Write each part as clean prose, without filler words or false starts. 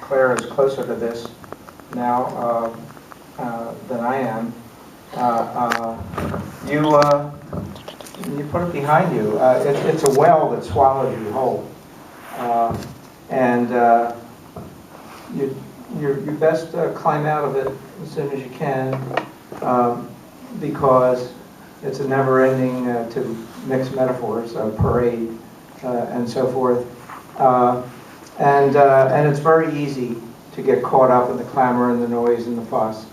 Clare is closer to this now than I am. You put it behind you. It's a well that swallows you whole, and you best climb out of it as soon as you can, because it's a never-ending, to mix metaphors, parade, and so forth. And it's very easy to get caught up in the clamor and the noise and the fuss,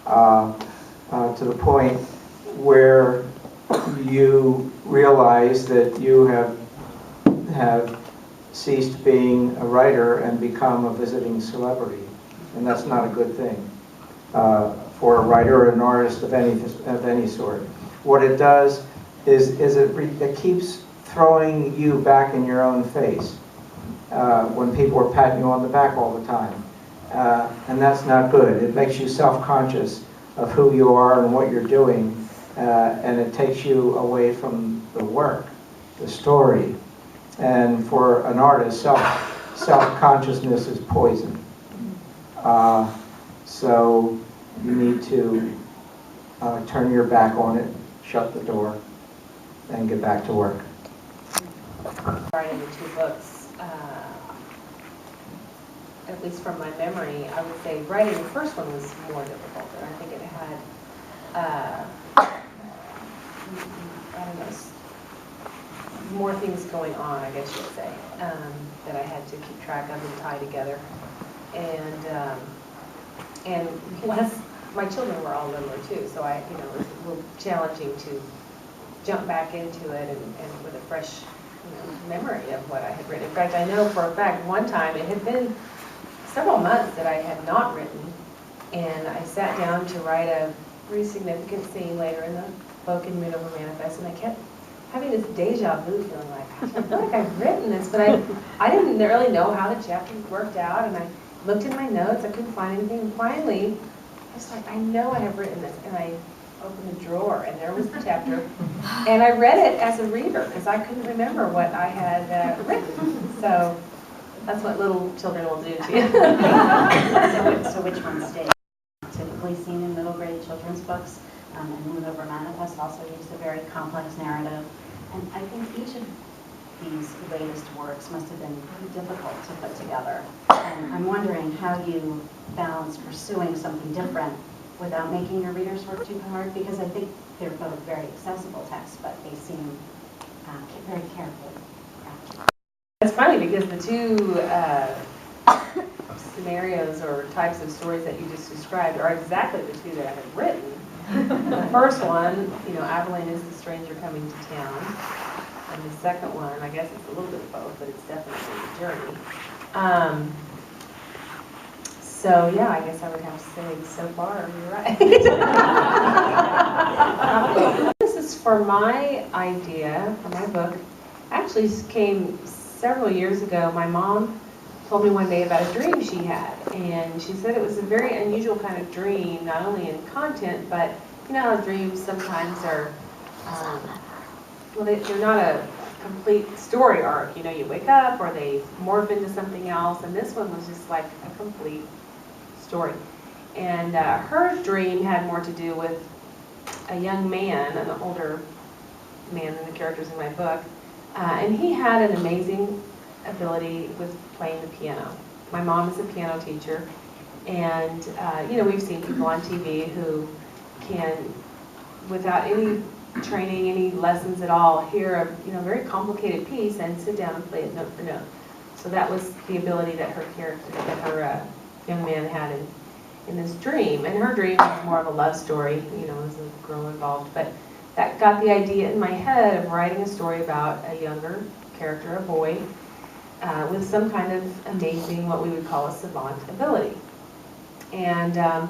to the point where you realize that you have ceased being a writer and become a visiting celebrity, and that's not a good thing for a writer or an artist of any sort. What it does is it keeps throwing you back in your own face when people are patting you on the back all the time, and that's not good. It makes you self-conscious of who you are and what you're doing, and it takes you away from the work, the story. And for an artist, self-consciousness is poison. So you need to turn your back on it, shut the door, and get back to work. Writing the two books, at least from my memory, I would say writing the first one was more difficult, and I think it had, I don't know, more things going on, I guess you would say, that I had to keep track of and tie together. And less, my children were all littler too, so it was a little challenging to jump back into it and with a fresh memory of what I had written. In fact, I know for a fact one time it had been several months that I had not written, and I sat down to write a pretty significant scene later in the book in Mid-Over Manifest, and I kept having this deja vu feeling like, I feel like I've written this, but I didn't really know how the chapters worked out, and I looked in my notes, I couldn't find anything, and finally, I was like, I know I have written this, and I opened a drawer, and there was the chapter, and I read it as a reader, because I couldn't remember what I had written, so that's what little children will do to you. So which ones stay? Typically seen in middle grade children's books, and Moon Over Manifest also used a very complex narrative, and I think each of these latest works must have been pretty difficult to put together. And I'm wondering how you balance pursuing something different without making your readers work too hard, because I think they're both very accessible texts, but they seem very carefully crafted. It's funny because the two scenarios or types of stories that you just described are exactly the two that I have written. The first one, Abilene is the stranger coming to town. And the second one, I guess it's a little bit of both, but it's definitely a journey. So yeah, I guess I would have to say so far, you're right. This is for my idea, for my book. Actually came several years ago. My mom told me one day about a dream she had, and she said it was a very unusual kind of dream, not only in content, but you know how dreams sometimes are, well, they're not a complete story arc. You wake up or they morph into something else, and this one was just like a complete story. And her dream had more to do with a young man, an older man than the characters in my book, and he had an amazing ability with playing the piano. My mom is a piano teacher, and we've seen people on TV who can, without any training, any lessons at all, hear a very complicated piece and sit down and play it note for note. So that was the ability that her character, that her young man had in this dream. And her dream was more of a love story, as a girl involved. But that got the idea in my head of writing a story about a younger character, a boy, with some kind of amazing, what we would call a savant ability. And I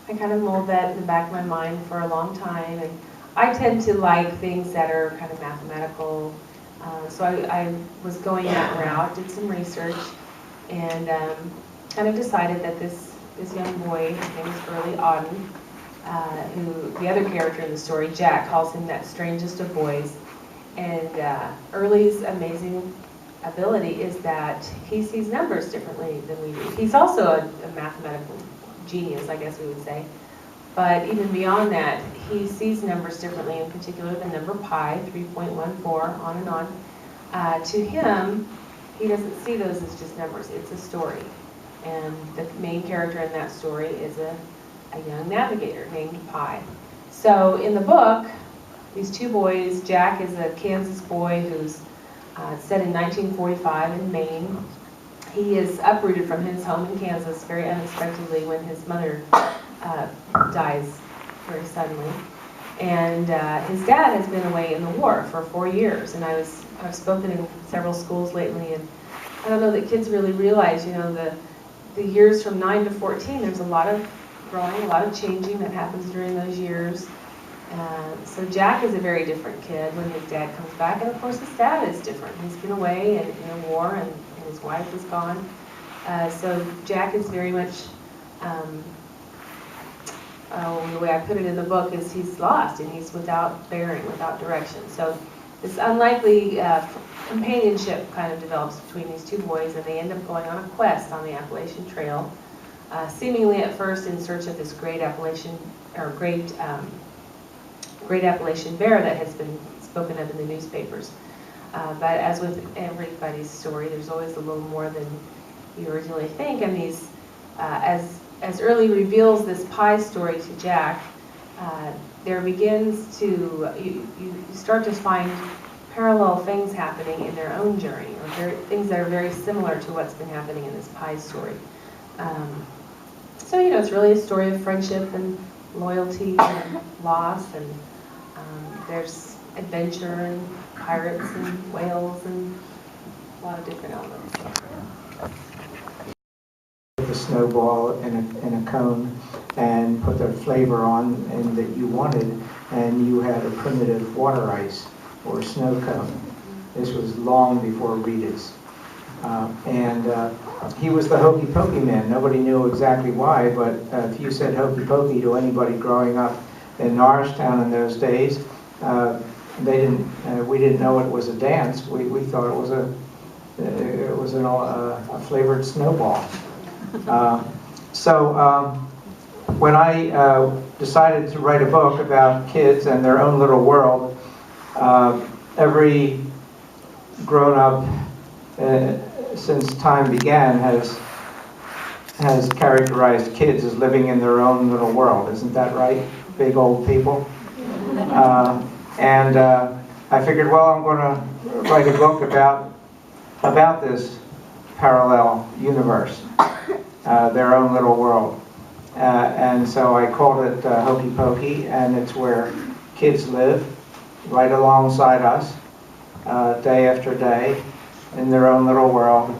kind of mulled that in the back of my mind for a long time. And I tend to like things that are kind of mathematical. So I was going that route, did some research, and kind of decided that this young boy, his name is Early Auden, who the other character in the story, Jack, calls him that strangest of boys. And Early's amazing ability is that he sees numbers differently than we do. He's also a mathematical genius, I guess we would say. But even beyond that, he sees numbers differently, in particular the number pi, 3.14, on and on. To him, he doesn't see those as just numbers, it's a story. And the main character in that story is a young navigator named Pi. So in the book, these two boys, Jack is a Kansas boy who's set in 1945 in Maine. He is uprooted from his home in Kansas very unexpectedly when his mother dies very suddenly. And his dad has been away in the war for 4 years. And I've spoken in several schools lately, and I don't know that kids really realize, you know, the years from 9 to 14, there's a lot of growing, a lot of changing that happens during those years. So Jack is a very different kid when his dad comes back, and of course his dad is different. He's been away in a war, and his wife is gone. So Jack is very much, the way I put it in the book is he's lost, and he's without bearing, without direction. So this unlikely companionship kind of develops between these two boys, and they end up going on a quest on the Appalachian Trail, seemingly at first in search of this great Appalachian bear that has been spoken of in the newspapers. But as with everybody's story, there's always a little more than you originally think. And these, as Early reveals this Pi story to Jack, there begins to, you start to find parallel things happening in their own journey, or things that are very similar to what's been happening in this Pi story. So, you know, it's really a story of friendship and loyalty and loss, and there's adventure and pirates and whales and a lot of different elements. Put the snowball in a cone and put the flavor on and that you wanted, and you had a primitive water ice or snow cone. This was long before Rita's. He was the hokey pokey man. Nobody knew exactly why, but if you said hokey pokey to anybody growing up in Norristown in those days, we didn't know it was a dance. We thought it was a flavored snowball. When I decided to write a book about kids and their own little world, every grown-up since time began has characterized kids as living in their own little world. Isn't that right? Big old people. I figured, well, I'm going to write a book about this parallel universe, their own little world. And so I called it Hokey Pokey, and it's where kids live right alongside us, day after day, in their own little world,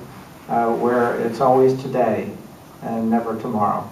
where it's always today and never tomorrow.